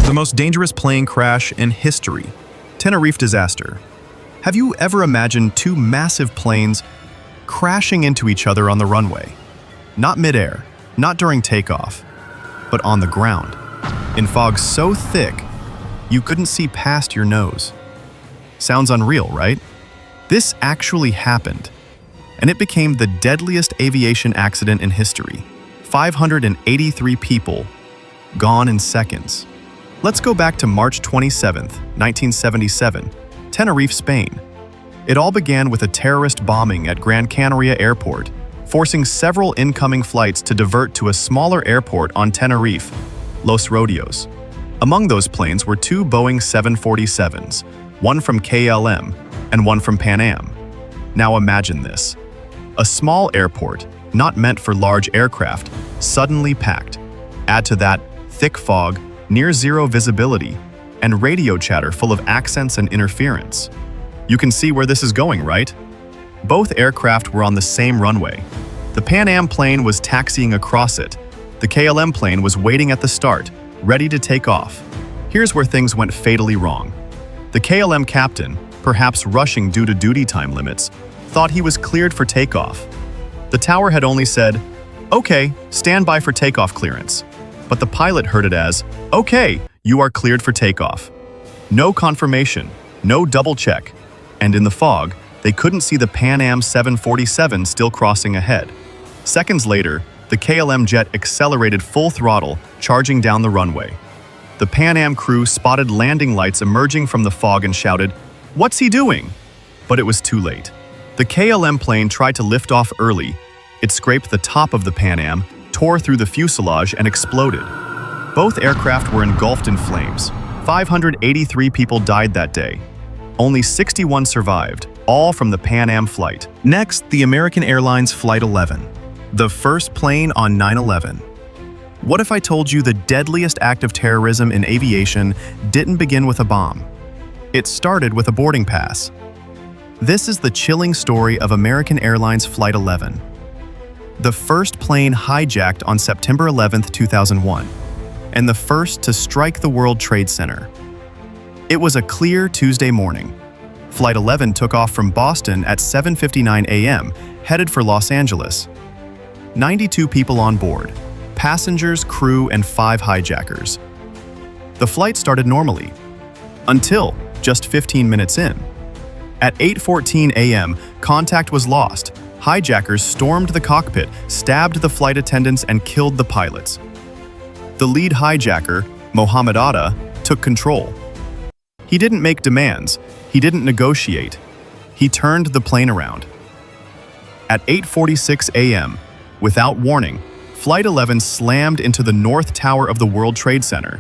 The most dangerous plane crash in history. Tenerife disaster. Have you ever imagined two massive planes crashing into each other on the runway? Not midair, not during takeoff, but on the ground, in fog so thick you couldn't see past your nose. Sounds unreal, right? This actually happened, and it became the deadliest aviation accident in history. 583 people gone in seconds. Let's go back to March 27, 1977, Tenerife, Spain. It all began with a terrorist bombing at Gran Canaria Airport, forcing several incoming flights to divert to a smaller airport on Tenerife, Los Rodeos. Among those planes were two Boeing 747s, one from KLM and one from Pan Am. Now imagine this. A small airport, not meant for large aircraft, suddenly packed. Add to that thick fog, near-zero visibility, and radio chatter full of accents and interference. You can see where this is going, right? Both aircraft were on the same runway. The Pan Am plane was taxiing across it. The KLM plane was waiting at the start, ready to take off. Here's where things went fatally wrong. The KLM captain, perhaps rushing due to duty time limits, thought he was cleared for takeoff. The tower had only said, "Okay, stand by for takeoff clearance." But the pilot heard it as, "Okay, you are cleared for takeoff." No confirmation, no double check, and in the fog, they couldn't see the Pan Am 747 still crossing ahead. Seconds later, the KLM jet accelerated full throttle, charging down the runway. The Pan Am crew spotted landing lights emerging from the fog and shouted, "What's he doing?" But it was too late. The KLM plane tried to lift off early. It scraped the top of the Pan Am, tore through the fuselage, and exploded. Both aircraft were engulfed in flames. 583 people died that day. Only 61 survived, all from the Pan Am flight. Next, the American Airlines Flight 11, the first plane on 9/11. What if I told you the deadliest act of terrorism in aviation didn't begin with a bomb? It started with a boarding pass. This is the chilling story of American Airlines Flight 11. The first plane hijacked on September 11, 2001, and the first to strike the World Trade Center. It was a clear Tuesday morning. Flight 11 took off from Boston at 7:59 a.m., headed for Los Angeles. 92 people on board, passengers, crew, and 5 hijackers. The flight started normally, until just 15 minutes in. At 8:14 a.m., contact was lost. Hijackers stormed the cockpit, stabbed the flight attendants, and killed the pilots. The lead hijacker, Mohammed Atta, took control. He didn't make demands. He didn't negotiate. He turned the plane around. At 8:46 a.m., without warning, Flight 11 slammed into the North Tower of the World Trade Center.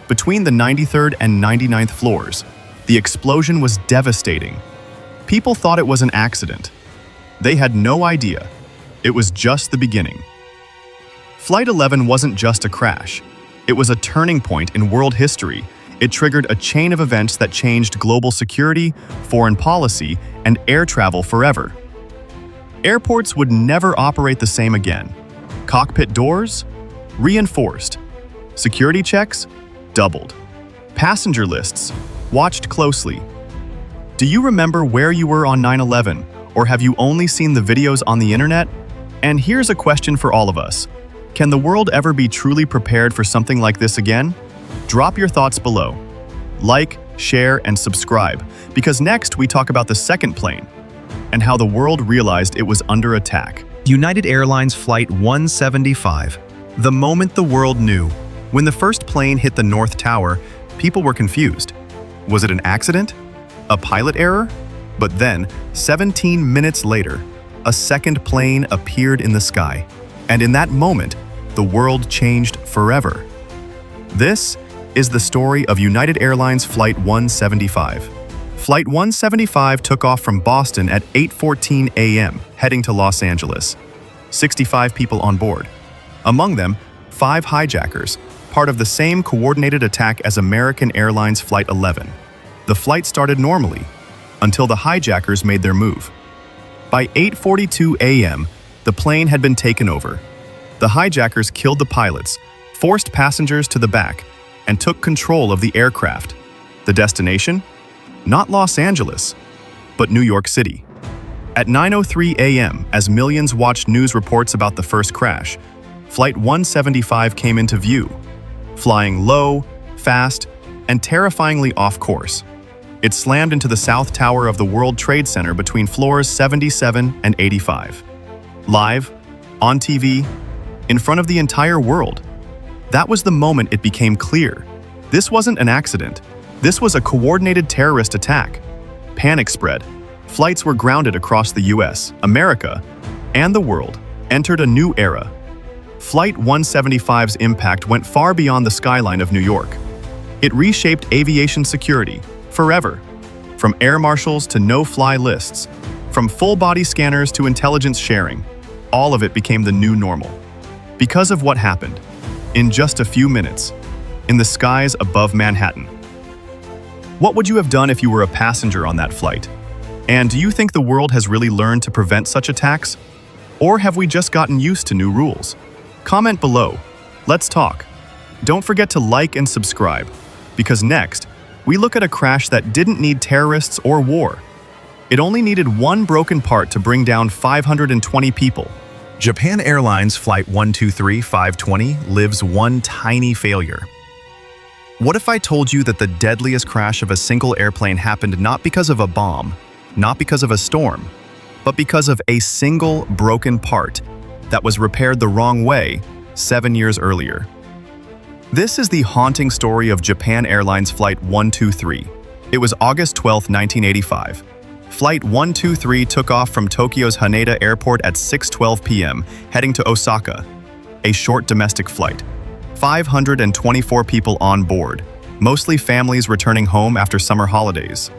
Between the 93rd and 99th floors, the explosion was devastating. People thought it was an accident. They had no idea. It was just the beginning. Flight 11 wasn't just a crash. It was a turning point in world history. It triggered a chain of events that changed global security, foreign policy, and air travel forever. Airports would never operate the same again. Cockpit doors? Reinforced. Security checks? Doubled. Passenger lists? Watched closely. Do you remember where you were on 9/11, or have you only seen the videos on the internet? And here's a question for all of us. Can the world ever be truly prepared for something like this again? Drop your thoughts below. Like, share, and subscribe, because next we talk about the second plane and how the world realized it was under attack. United Airlines Flight 175. The moment the world knew. When the first plane hit the North Tower, people were confused. Was it an accident? A pilot error? But then, 17 minutes later, a second plane appeared in the sky. And in that moment, the world changed forever. This is the story of United Airlines Flight 175. Flight 175 took off from Boston at 8:14 a.m., heading to Los Angeles. 65 people on board. Among them, 5 hijackers, part of the same coordinated attack as American Airlines Flight 11. The flight started normally, until the hijackers made their move. By 8:42 a.m., the plane had been taken over. The hijackers killed the pilots, forced passengers to the back, and took control of the aircraft. The destination? Not Los Angeles, but New York City. At 9:03 a.m., as millions watched news reports about the first crash, Flight 175 came into view, flying low, fast, and terrifyingly off course. It slammed into the South Tower of the World Trade Center between floors 77 and 85. Live, on TV, in front of the entire world. That was the moment it became clear. This wasn't an accident. This was a coordinated terrorist attack. Panic spread. Flights were grounded across the US, America, and the world, entered a new era. Flight 175's impact went far beyond the skyline of New York. It reshaped aviation security, forever. From air marshals to no-fly lists, from full-body scanners to intelligence sharing, all of it became the new normal. Because of what happened, in just a few minutes, in the skies above Manhattan. What would you have done if you were a passenger on that flight? And do you think the world has really learned to prevent such attacks? Or have we just gotten used to new rules? Comment below. Let's talk. Don't forget to like and subscribe, because next, we look at a crash that didn't need terrorists or war. It only needed one broken part to bring down 520 people. Japan Airlines Flight 123-520 lives one tiny failure. What if I told you that the deadliest crash of a single airplane happened not because of a bomb, not because of a storm, but because of a single broken part that was repaired the wrong way 7 years earlier? This is the haunting story of Japan Airlines Flight 123. It was August 12, 1985. Flight 123 took off from Tokyo's Haneda Airport at 6:12 p.m., heading to Osaka. A short domestic flight. 524 people on board, mostly families returning home after summer holidays.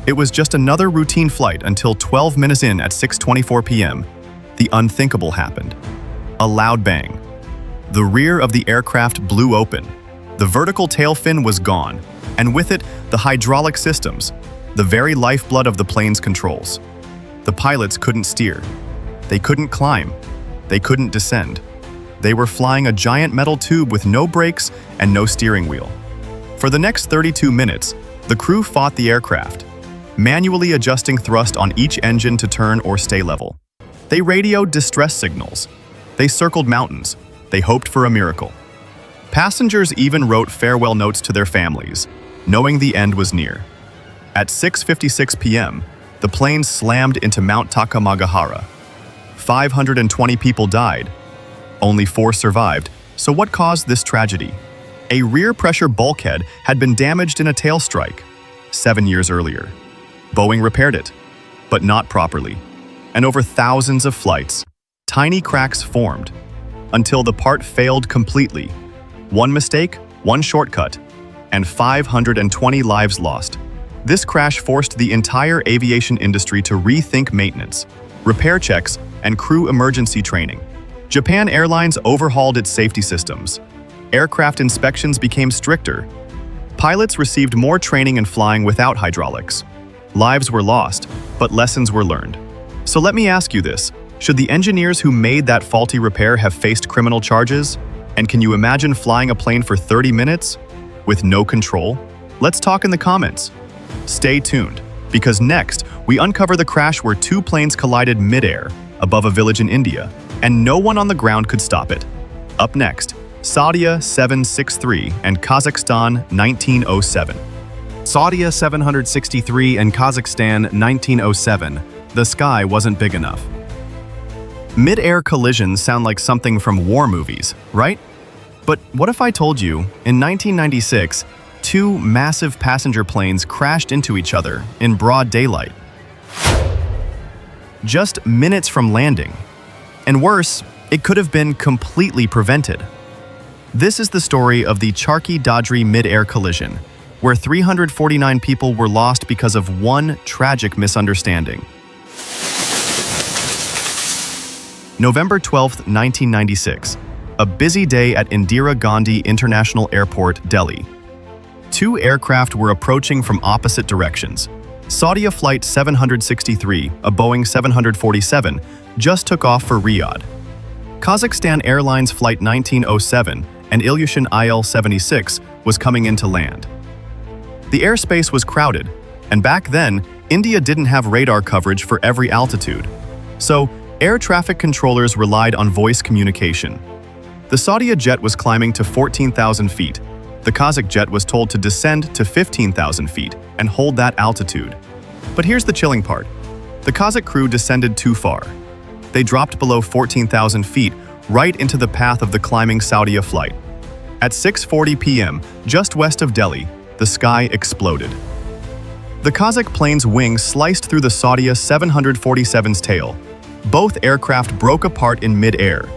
It was just another routine flight until 12 minutes in at 6:24 p.m. The unthinkable happened. A loud bang. The rear of the aircraft blew open. The vertical tail fin was gone, and with it, the hydraulic systems, the very lifeblood of the plane's controls. The pilots couldn't steer. They couldn't climb. They couldn't descend. They were flying a giant metal tube with no brakes and no steering wheel. For the next 32 minutes, the crew fought the aircraft, manually adjusting thrust on each engine to turn or stay level. They radioed distress signals. They circled mountains. They hoped for a miracle. Passengers even wrote farewell notes to their families, knowing the end was near. At 6:56 p.m., the plane slammed into Mount Takamagahara. 520 people died. Only 4 survived. So what caused this tragedy? A rear pressure bulkhead had been damaged in a tail strike 7 years earlier. Boeing repaired it, but not properly. And over thousands of flights, tiny cracks formed until the part failed completely. One mistake, one shortcut, and 520 lives lost. This crash forced the entire aviation industry to rethink maintenance, repair checks, and crew emergency training. Japan Airlines overhauled its safety systems. Aircraft inspections became stricter. Pilots received more training in flying without hydraulics. Lives were lost, but lessons were learned. So let me ask you this. Should the engineers who made that faulty repair have faced criminal charges? And can you imagine flying a plane for 30 minutes with no control? Let's talk in the comments. Stay tuned, because next, we uncover the crash where 2 planes collided mid-air above a village in India, and no one on the ground could stop it. Up next, Saudia 763 and Kazakhstan 1907. Saudia 763 and Kazakhstan 1907. The sky wasn't big enough. Mid-air collisions sound like something from war movies, right? But what if I told you, in 1996, 2 massive passenger planes crashed into each other in broad daylight? Just minutes from landing. And worse, it could have been completely prevented. This is the story of the Charkhi Dadri mid-air collision, where 349 people were lost because of one tragic misunderstanding. November 12, 1996. A busy day at Indira Gandhi International Airport, Delhi. 2 aircraft were approaching from opposite directions. Saudia Flight 763, a Boeing 747, just took off for Riyadh. Kazakhstan Airlines Flight 1907, an Ilyushin IL-76, was coming in to land. The airspace was crowded, and back then, India didn't have radar coverage for every altitude. So, air traffic controllers relied on voice communication. The Saudia jet was climbing to 14,000 feet. The Kazakh jet was told to descend to 15,000 feet and hold that altitude. But here's the chilling part. The Kazakh crew descended too far. They dropped below 14,000 feet right into the path of the climbing Saudia Flight. At 6:40 p.m., just west of Delhi, the sky exploded. The Kazakh plane's wing sliced through the Saudia 747's tail. Both aircraft broke apart in mid-air.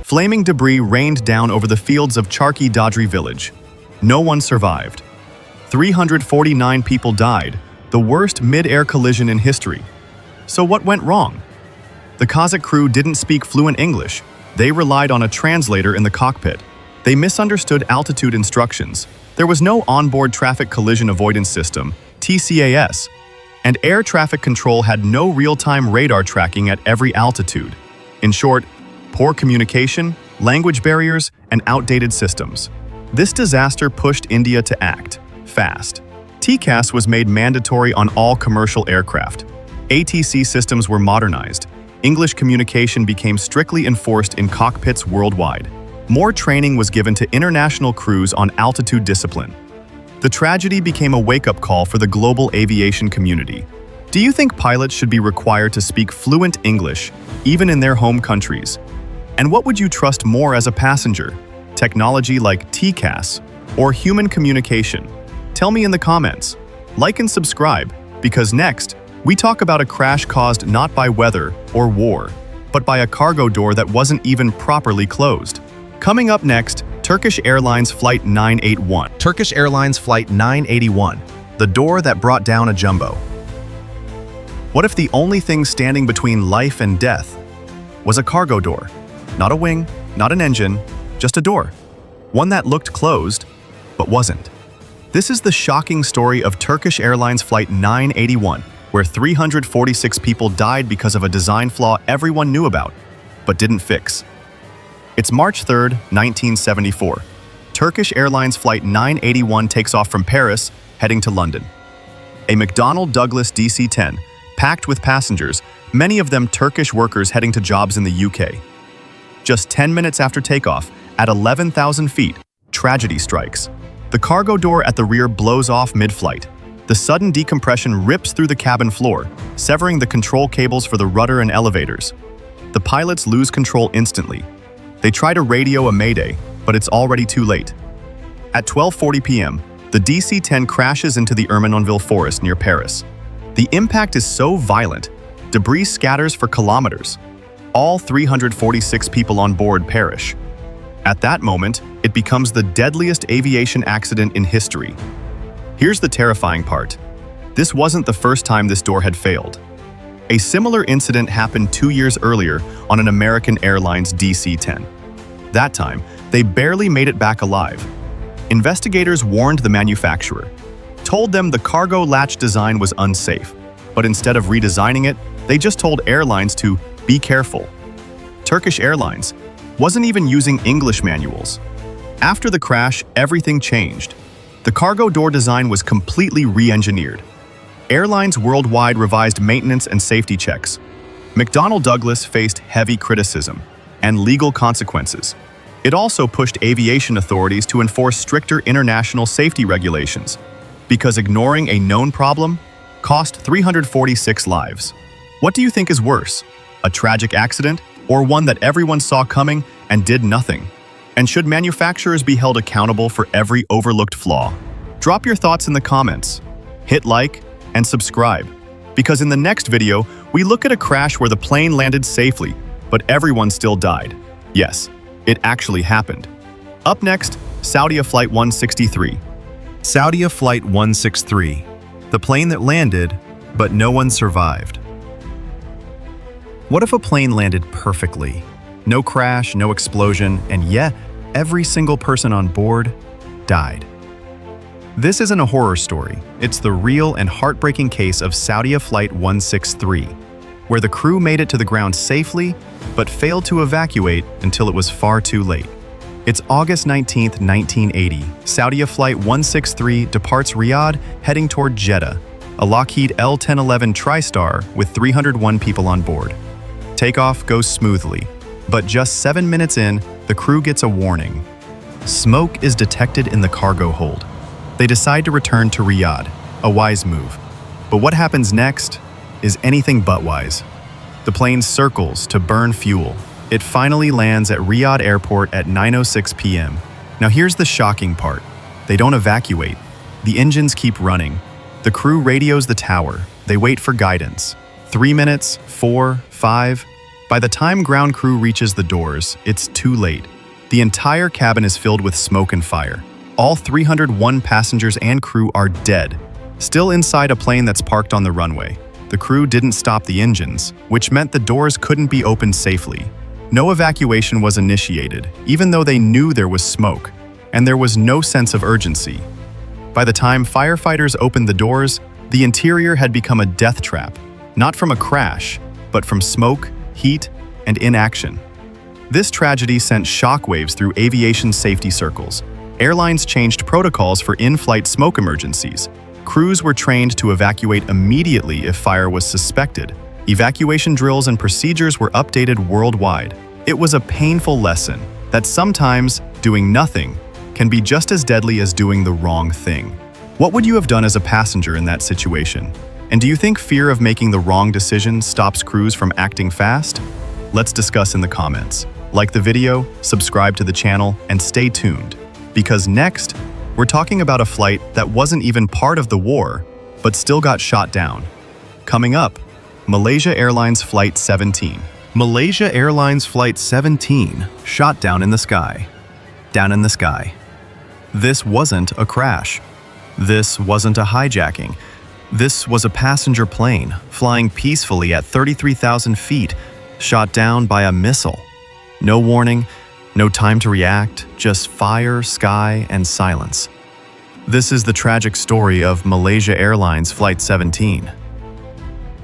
Flaming debris rained down over the fields of Charki Dadri village. No one survived. 349 people died, the worst mid-air collision in history. So what went wrong? The Kazakh crew didn't speak fluent English. They relied on a translator in the cockpit. They misunderstood altitude instructions. There was no onboard traffic collision avoidance system, TCAS, and air traffic control had no real-time radar tracking at every altitude. In short, poor communication, language barriers, and outdated systems. This disaster pushed India to act fast. TCAS was made mandatory on all commercial aircraft. ATC systems were modernized. English communication became strictly enforced in cockpits worldwide. More training was given to international crews on altitude discipline. The tragedy became a wake-up call for the global aviation community. Do you think pilots should be required to speak fluent English, even in their home countries? And what would you trust more as a passenger? Technology like TCAS or human communication? Tell me in the comments. Like and subscribe, because next, we talk about a crash caused not by weather or war, but by a cargo door that wasn't even properly closed. Coming up next, Turkish Airlines Flight 981. Turkish Airlines Flight 981, the door that brought down a jumbo. What if the only thing standing between life and death was a cargo door? Not a wing, not an engine, just a door. One that looked closed, but wasn't. This is the shocking story of Turkish Airlines Flight 981, where 346 people died because of a design flaw everyone knew about, but didn't fix. It's March 3, 1974. Turkish Airlines Flight 981 takes off from Paris, heading to London. A McDonnell Douglas DC-10, packed with passengers, many of them Turkish workers heading to jobs in the UK. Just 10 minutes after takeoff, at 11,000 feet, tragedy strikes. The cargo door at the rear blows off mid-flight. The sudden decompression rips through the cabin floor, severing the control cables for the rudder and elevators. The pilots lose control instantly. They try to radio a mayday, but it's already too late. At 12:40 p.m., the DC-10 crashes into the Ermenonville forest near Paris. The impact is so violent, debris scatters for kilometers. All 346 people on board perish. At that moment, it becomes the deadliest aviation accident in history. Here's the terrifying part. This wasn't the first time this door had failed. A similar incident happened 2 years earlier on an American Airlines DC-10. That time, they barely made it back alive. Investigators warned the manufacturer, told them the cargo latch design was unsafe, but instead of redesigning it, they just told airlines to be careful. Turkish Airlines wasn't even using English manuals. After the crash, everything changed. The cargo door design was completely re-engineered. Airlines worldwide revised maintenance and safety checks. McDonnell Douglas faced heavy criticism and legal consequences. It also pushed aviation authorities to enforce stricter international safety regulations, because ignoring a known problem cost 346 lives. What do you think is worse? A tragic accident, or one that everyone saw coming and did nothing? And should manufacturers be held accountable for every overlooked flaw? Drop your thoughts in the comments. Hit like and subscribe, because in the next video, we look at a crash where the plane landed safely, but everyone still died. Yes, it actually happened. Up next, Saudia Flight 163. Saudia Flight 163, the plane that landed, but no one survived. What if a plane landed perfectly? No crash, no explosion, and yet every single person on board died. This isn't a horror story. It's the real and heartbreaking case of Saudia Flight 163, where the crew made it to the ground safely, but failed to evacuate until it was far too late. It's August 19, 1980. Saudia Flight 163 departs Riyadh, heading toward Jeddah, a Lockheed L-1011 TriStar with 301 people on board. Takeoff goes smoothly, but just 7 minutes in, the crew gets a warning. Smoke is detected in the cargo hold. They decide to return to Riyadh, a wise move. But what happens next is anything but wise. The plane circles to burn fuel. It finally lands at Riyadh Airport at 9:06 p.m. Now here's the shocking part. They don't evacuate. The engines keep running. The crew radios the tower. They wait for guidance. 3 minutes, 4, 5. By the time ground crew reaches the doors, it's too late. The entire cabin is filled with smoke and fire. All 301 passengers and crew are dead, still inside a plane that's parked on the runway. The crew didn't stop the engines, which meant the doors couldn't be opened safely. No evacuation was initiated, even though they knew there was smoke, and there was no sense of urgency. By the time firefighters opened the doors, the interior had become a death trap, not from a crash, but from smoke, heat, and inaction. This tragedy sent shockwaves through aviation safety circles. Airlines changed protocols for in-flight smoke emergencies. Crews were trained to evacuate immediately if fire was suspected. Evacuation drills and procedures were updated worldwide. It was a painful lesson that sometimes doing nothing can be just as deadly as doing the wrong thing. What would you have done as a passenger in that situation? And do you think fear of making the wrong decision stops crews from acting fast? Let's discuss in the comments. Like the video, subscribe to the channel, and stay tuned. Because next, we're talking about a flight that wasn't even part of the war, but still got shot down. Coming up, Malaysia Airlines Flight 17. Malaysia Airlines Flight 17 shot down in the sky. Down in the sky. This wasn't a crash. This wasn't a hijacking. This was a passenger plane flying peacefully at 33,000 feet, shot down by a missile. No warning, no time to react, just fire, sky, and silence. This is the tragic story of Malaysia Airlines Flight 17.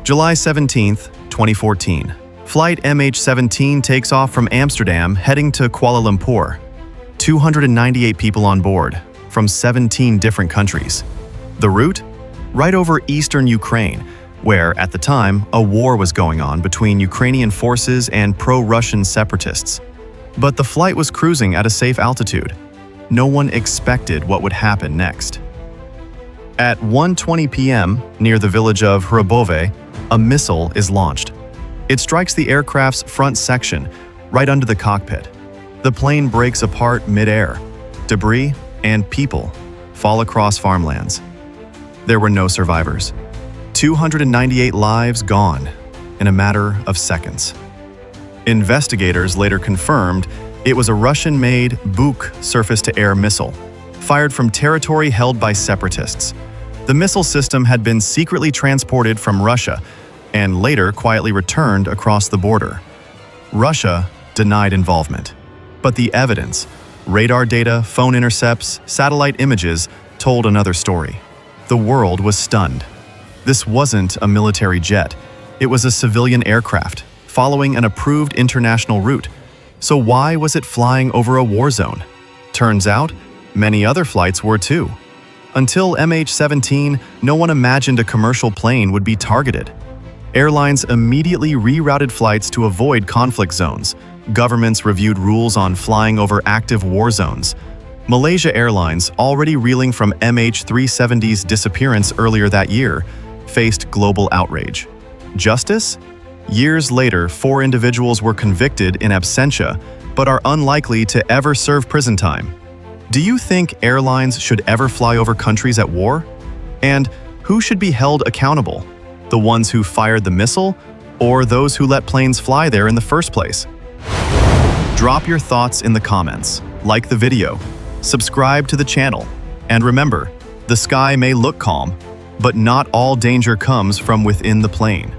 July 17, 2014. Flight MH17 takes off from Amsterdam heading to Kuala Lumpur. 298 people on board, from 17 different countries. The route? Right over eastern Ukraine, where, at the time, a war was going on between Ukrainian forces and pro-Russian separatists. But the flight was cruising at a safe altitude. No one expected what would happen next. At 1:20 p.m., near the village of Hrabove, a missile is launched. It strikes the aircraft's front section, right under the cockpit. The plane breaks apart mid-air. Debris and people fall across farmlands. There were no survivors. 298 lives gone in a matter of seconds. Investigators later confirmed it was a Russian-made Buk surface-to-air missile, fired from territory held by separatists. The missile system had been secretly transported from Russia and later quietly returned across the border. Russia denied involvement, but the evidence, radar data, phone intercepts, satellite images, told another story. The world was stunned. This wasn't a military jet. It was a civilian aircraft, following an approved international route. So why was it flying over a war zone? Turns out, many other flights were too. Until MH17, no one imagined a commercial plane would be targeted. Airlines immediately rerouted flights to avoid conflict zones. Governments reviewed rules on flying over active war zones. Malaysia Airlines, already reeling from MH370's disappearance earlier that year, faced global outrage. Justice? Years later, 4 individuals were convicted in absentia, but are unlikely to ever serve prison time. Do you think airlines should ever fly over countries at war? And who should be held accountable? The ones who fired the missile, or those who let planes fly there in the first place? Drop your thoughts in the comments, like the video, subscribe to the channel, and remember, the sky may look calm, but not all danger comes from within the plane.